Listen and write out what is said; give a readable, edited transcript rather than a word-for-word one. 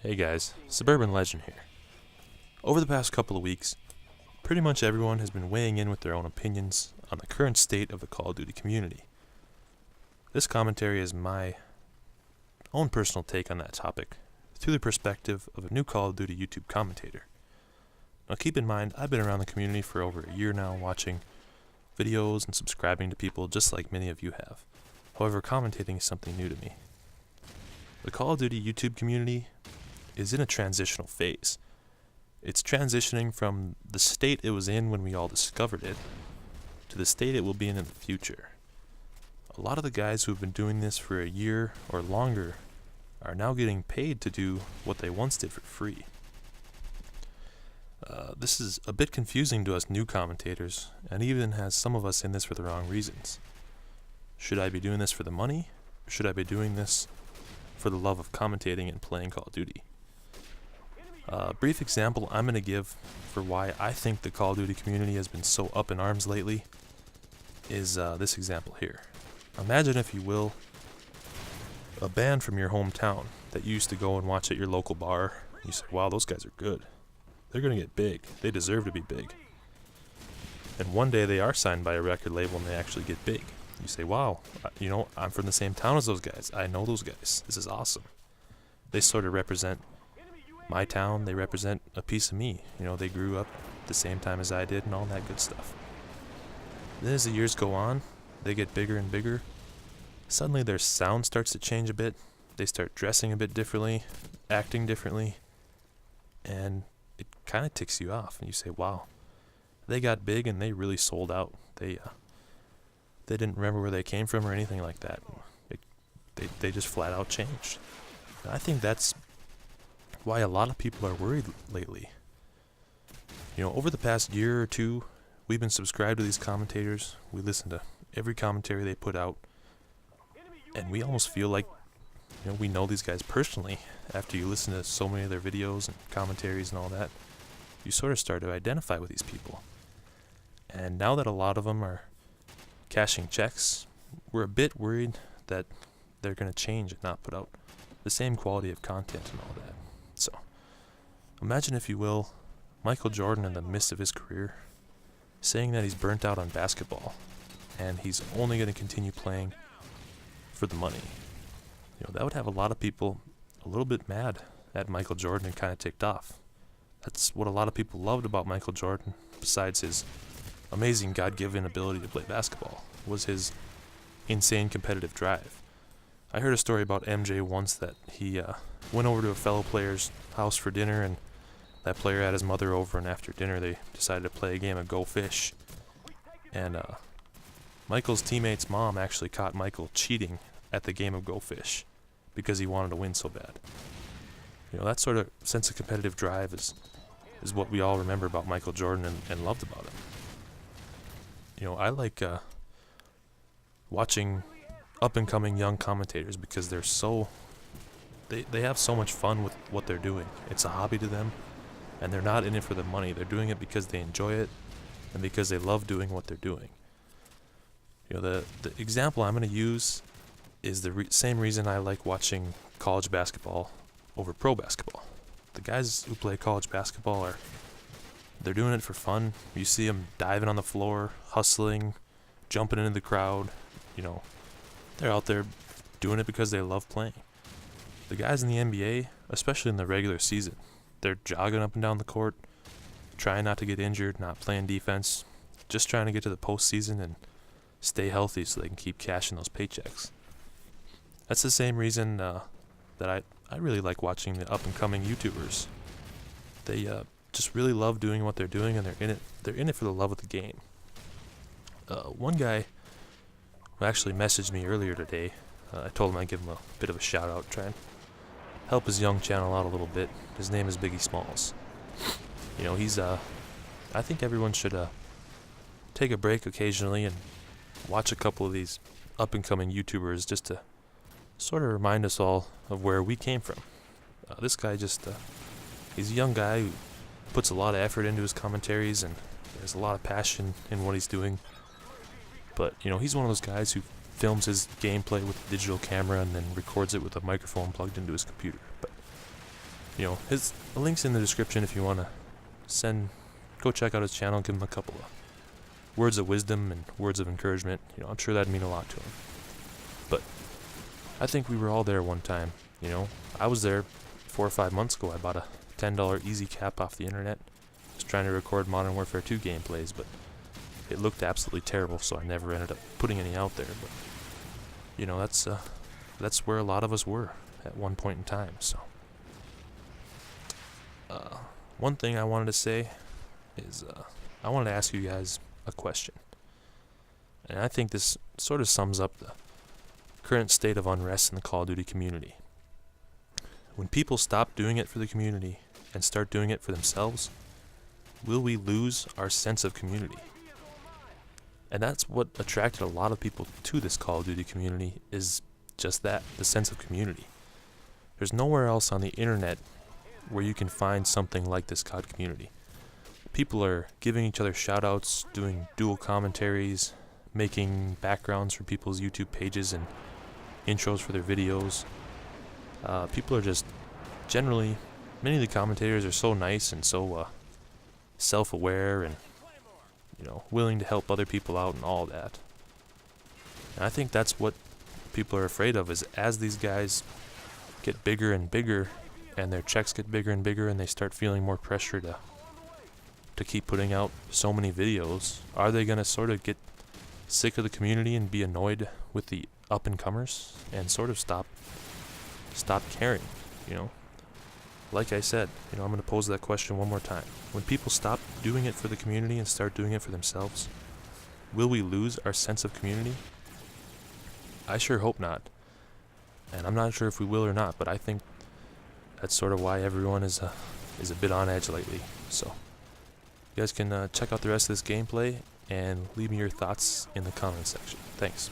Hey guys, Suburban Legend here. Over the past couple of weeks, pretty much everyone has been weighing in with their own opinions on the current state of the Call of Duty community. This commentary is my own personal take on that topic, through the perspective of a new Call of Duty YouTube commentator. Now keep in mind, I've been around the community for over a year now, watching videos and subscribing to people just like many of you have. However, commentating is something new to me. The Call of Duty YouTube community is in a transitional phase. It's transitioning from the state it was in when we all discovered it to the state it will be in the future. A lot of the guys who have been doing this for a year or longer are now getting paid to do what they once did for free. This is a bit confusing to us new commentators, and even has some of us in this for the wrong reasons. Should I be doing this for the money, or should I be doing this for the love of commentating and playing Call of Duty? A brief example I'm going to give for why I think the Call of Duty community has been so up in arms lately is this example here. Imagine, if you will, a band from your hometown that you used to go and watch at your local bar. You say, wow, those guys are good. They're going to get big. They deserve to be big. And one day they are signed by a record label and they actually get big. You say, wow, I'm from the same town as those guys. I know those guys. This is awesome. They sort of represent my town. They represent a piece of me. They grew up the same time as I did and all that good stuff. Then as the years go on, they get bigger and bigger. Suddenly their sound starts to change a bit. They start dressing a bit differently, acting differently, and it kind of ticks you off. And you say, wow, they got big and they really sold out. They didn't remember where they came from or anything like that. They just flat out changed. And I think that's why a lot of people are worried lately. Over the past year or two, we've been subscribed to these commentators. We listen to every commentary they put out, and we almost feel like we know these guys personally. After you listen to so many of their videos and commentaries and all that, you sort of start to identify with these people. And now that a lot of them are cashing checks, we're a bit worried that they're going to change and not put out the same quality of content and all that. So, imagine, if you will, Michael Jordan in the midst of his career saying that he's burnt out on basketball and he's only going to continue playing for the money. That would have a lot of people a little bit mad at Michael Jordan and kind of ticked off. That's what a lot of people loved about Michael Jordan, besides his amazing God-given ability to play basketball, was his insane competitive drive. I heard a story about MJ once that he went over to a fellow player's house for dinner, and that player had his mother over, and after dinner they decided to play a game of Go Fish. And Michael's teammate's mom actually caught Michael cheating at the game of Go Fish because he wanted to win so bad. That sort of sense of competitive drive is what we all remember about Michael Jordan and loved about him. I like watching up-and-coming young commentators because they have so much fun with what they're doing. It's a hobby to them, and they're not in it for the money. They're doing it because they enjoy it and because they love doing what they're doing. The example I'm going to use is the same reason I like watching college basketball over pro basketball. The guys who play college basketball they're doing it for fun. You see them diving on the floor, hustling, jumping into the crowd. They're out there doing it because they love playing. The guys in the NBA, especially in the regular season, they're jogging up and down the court, trying not to get injured, not playing defense, just trying to get to the postseason and stay healthy so they can keep cashing those paychecks. That's the same reason that I really like watching the up-and-coming YouTubers. They just really love doing what they're doing, and they're in it for the love of the game. One guy who actually messaged me earlier today, I told him I'd give him a bit of a shout-out, try and help his young channel out a little bit. His name is Biggie Smalls. He's I think everyone should take a break occasionally and watch a couple of these up-and-coming YouTubers just to sort of remind us all of where we came from. This guy he's a young guy who puts a lot of effort into his commentaries, and there's a lot of passion in what he's doing. But, he's one of those guys who films his gameplay with a digital camera and then records it with a microphone plugged into his computer. But You know, his link's in the description if you want to go check out his channel, give him a couple of words of wisdom and words of encouragement. You know, I'm sure that'd mean a lot to him. But I think we were all there one time. You know, I was there 4 or 5 months ago. I bought a $10 easy cap off the internet. I was trying to record Modern Warfare 2 gameplays, but it looked absolutely terrible, so I never ended up putting any out there. But you know, that's where a lot of us were at one point in time. So one thing I wanted to say is I wanted to ask you guys a question, and I think this sort of sums up the current state of unrest in the Call of Duty community. When people stop doing it for the community and start doing it for themselves, will we lose our sense of community? And that's what attracted a lot of people to this Call of Duty community, is just that, the sense of community. There's nowhere else on the internet where you can find something like this COD community. People are giving each other shoutouts, doing dual commentaries, making backgrounds for people's YouTube pages and intros for their videos. People are just generally, many of the commentators are so nice and so self-aware and, you know, willing to help other people out and all that. And I think that's what people are afraid of, is as these guys get bigger and bigger and their checks get bigger and bigger and they start feeling more pressure to keep putting out so many videos, are they going to sort of get sick of the community and be annoyed with the up-and-comers and sort of stop caring, you know? Like I said, you know, I'm going to pose that question one more time. When people stop doing it for the community and start doing it for themselves, will we lose our sense of community? I sure hope not. And I'm not sure if we will or not, but I think that's sort of why everyone is a bit on edge lately. So you guys can check out the rest of this gameplay and leave me your thoughts in the comment section. Thanks.